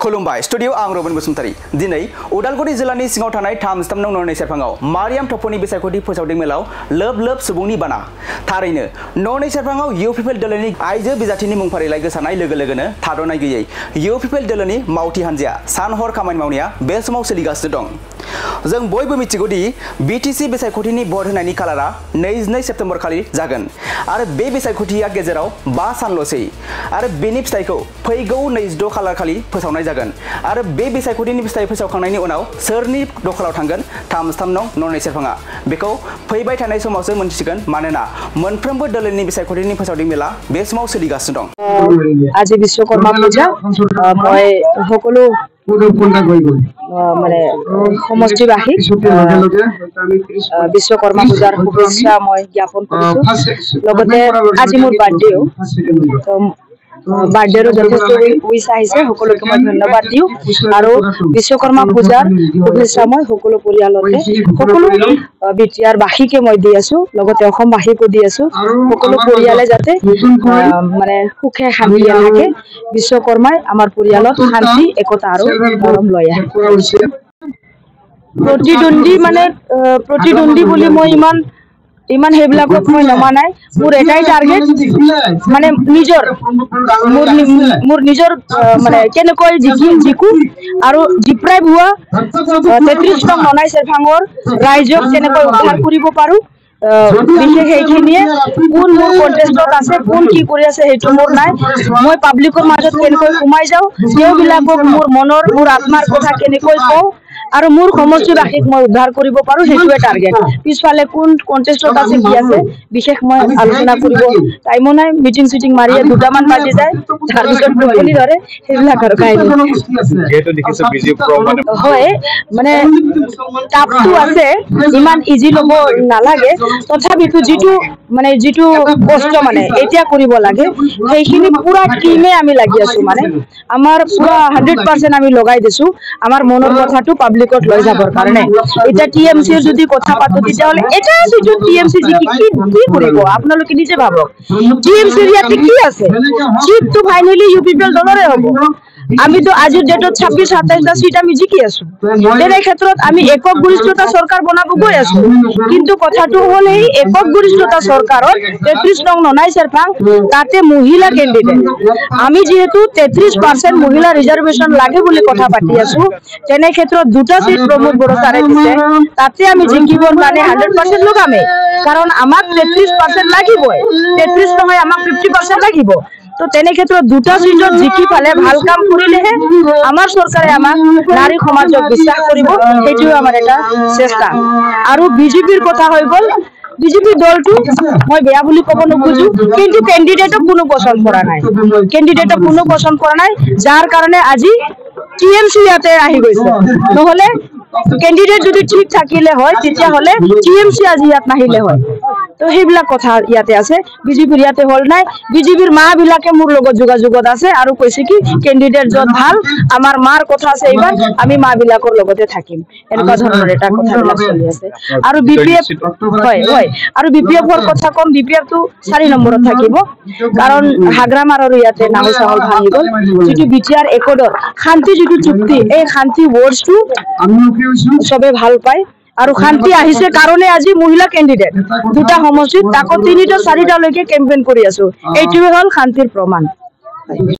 खुलुमबाय स्टुडियो आं रबिन बसुमतारी दिनै उदालगुरि जिल्लानि सिङाव थानाय 33 नं ननै सेरफाङाव मारियाम थप'नि बिसायख'थि फोसावदिं मेलाव लोब लोब सुबुंनि बाना थारैनो ननै सेरफाङाव इउ पिपल दोलोनि आइजो बिजाथिनि मुं फारिलाइ गोसारनाय लोगो लोगोनो थाद'नाय गैयै इउ पिपल दोलोनि मावथि हान्जाया सान हर खामानि मावनाया बे समाव सोलिगासिनो दं जों बयबो मिथिगौदि बिटिसि बिसायख'थिनि भट होनायनि खालारा 22 सेप्तेम्बर खालि जागोन आरो बे बिसायख'थिया गेजेराव 5 सानल'सै आरो बेनि फिथाइखौ फैगौ 26 खालार खालि फोसावनाय जागोन आरो बे बिसायख'थिनि फिथाइ फोसावखांनायनि उनाव सोरनि दखलाव थांगोन 33 नं ननै सेरफाङा बेखौ फैबाय थानाय समावसो मोनथिगोन मानोना मोनफ्रोमबो दोलोनि बिसायख'थिनि फोसावदिं मेला बे समाव सोलिगासिनो दं আজি বিশ্বকৰ্মা পূজা মই সকলো মানে সমষ্টিবাসী বিশ্বকৰ্মা পূজাৰ শুভেচ্ছা মই জ্ঞাপন কৰিছো লগতে আজি মোৰ বাৰ্থডেও বাৰ্থডেৰ যথেষ্ট উইচ আহিছে সকলোকে মই ধন্যবাদ দিওঁ আৰু বিশ্বকৰ্মা পূজাৰ শুভেচ্ছা মই সকলো পৰিয়ালতে সকলো বিটিআৰ বাসীকে মই দি আছো লগতে অসমবাসীকো দি আছো সকলো পৰিয়ালে যাতে মানে সুখে শান্তিয়ে থাকে বিশ্বকৰ্মাই আমাৰ পৰিয়ালত শান্তি একতা আৰু মৰম লৈ আহে প্ৰতিদ্বন্দ্বী বুলি মই ইমান হেবিলাকত মই নমা নাই মোৰ এটাই টাৰ্গেট মানে মোৰ নিজৰ মানে কেনেকৈ জিকো আৰু জিপ্ৰাই ভুৱা 33 নং ননাই সেৰফাঙৰ ৰাইজক কেনেকৈ উদ্ধাৰ কৰিব পাৰো বিশেষ এইখিনিয়ে কোন মোৰ কন্টেষ্টত আছে কোন কি কৰি আছে সেইটো মোৰ নাই মই পাব্লিকৰ মাজত কেনেকৈ সোমাই যাওঁ তেওঁবিলাকক মোৰ মনৰ মোৰ আত্মাৰ কথা কেনেকৈ কওঁ আৰু মোৰ সমষ্টিবাসীক মই উদ্ধাৰ কৰিব পাৰো সেইটোৱে টাৰ্গেট পিছফালে কোন কন্টেষ্টত আছে কি আছে বিশেষ মই আলোচনা কৰিব টাইমো নাই মিটিং সিটিং মাৰিয়ে দুটামান বাজি যায় তাৰপিছত টোপনি ধৰে সেইবিলাক আৰু কাহিনী হয় মানে টাপটো আছে ইমান ইজি ল'ব নালাগে তথাপিতো যিটো কষ্ট মানে এতিয়া কৰিব লাগে সেইখিনি পুৰা টিমে আমি লাগি আছো মানে আমাৰ পুৰা 100% আমি লগাই দিছো আমাৰ মনৰ কথাটো পাব্লিকত লৈ যাবৰ কাৰণে এটা টিএমসিৰ যদি কথা পাতো তেতিয়াহ'লে এটা যিটো টিএমসি কি কৰিব আপোনালোকে নিজে ভাবক টিএমসিৰ ইয়াতে কি আছে চিটটো ফাইনেলি ইউপিপিএল দলৰে হ'ব আমিতো আজিৰ ডেটত 26-27টা সিট আমি জিকি আছো তেনে ক্ষেত্ৰত আমি একক গৰিষ্ঠতা চৰকাৰ বনাব গৈ আছো কিন্তু কথাটো হ'ল এই একক গৰিষ্ঠতা চৰকাৰত 33 নং ননাই সেৰফাং তাতে মহিলা কেণ্ডিডেট আমি যেহেতু 33% মহিলা ৰিজাৰ্ভেশ্যন লাগে বুলি কথা পাতি আছো তেনে ক্ষেত্ৰত দুটা সিট প্ৰমোদ বড়োচাৰে দিছে তাতে আমি জিকিবৰ কাৰণে 100% লগামে কাৰণ আমাক 33% লাগিবই 33 নহয় আমাক 50% লাগিব তো তেনে ক্ষেত্ৰত দুটা সিটত জিকি ফালে ভাল কাম কৰিলেহে আমাৰ চৰকাৰে আমাক নাৰী সমাজক বিশ্বাস কৰিব সেইটোও আমাৰ এটা চেষ্টা আৰু বিজেপিৰ কথা হৈ গ'ল বিজেপি দলটো মই বেয়া বুলি ক'ব নোখোজো কিন্তু কেণ্ডিডেটক কোনো পছন্দ কৰা নাই যাৰ কাৰণে আজি টিএমসি ইয়াতে আহি গৈছে নহলে কেণ্ডিডেট যদি ঠিক থাকিলে হয় তেতিয়াহ'লে টিএমসি আজি ইয়াত নাহিলে হয় তো সেইবিলাক কথা ইয়াতে আছে বিজেপিৰ ইয়াতে হল নাই বিজেপিৰ মাবিলাকে মোৰ লগত যোগাযোগত আছে আৰু কৈছে কি কেণ্ডিডেট যত ভাল আমাৰ মাৰ কথা আছে এইবাৰ আমি মাবিলাকৰ লগতে থাকিম এনেকুৱা ধৰণৰ এটা কথাবিলাক চলি আছে আৰু বিপিএফ হয় আৰু বিপিএফৰ কথা কম বিপিএফটো 4 নম্বৰত থাকিব কাৰণ হাগ্ৰামাৰ আৰু ইয়াতে নাও চাহল ভাঙি গ'ল যিটো বিটিআৰ একডৰ শান্তি যিটো চুক্তি এই শান্তি ৱৰ্ডছটো সবে ভাল পায় আৰু শান্তি আহিছে কাৰণে আজি মহিলা কেণ্ডিডেট দুটা সমষ্টিত তাকো 3টা 4টালৈকে কেম্পেইন কৰি আছো এইটোৱে হ'ল শান্তিৰ প্ৰমাণ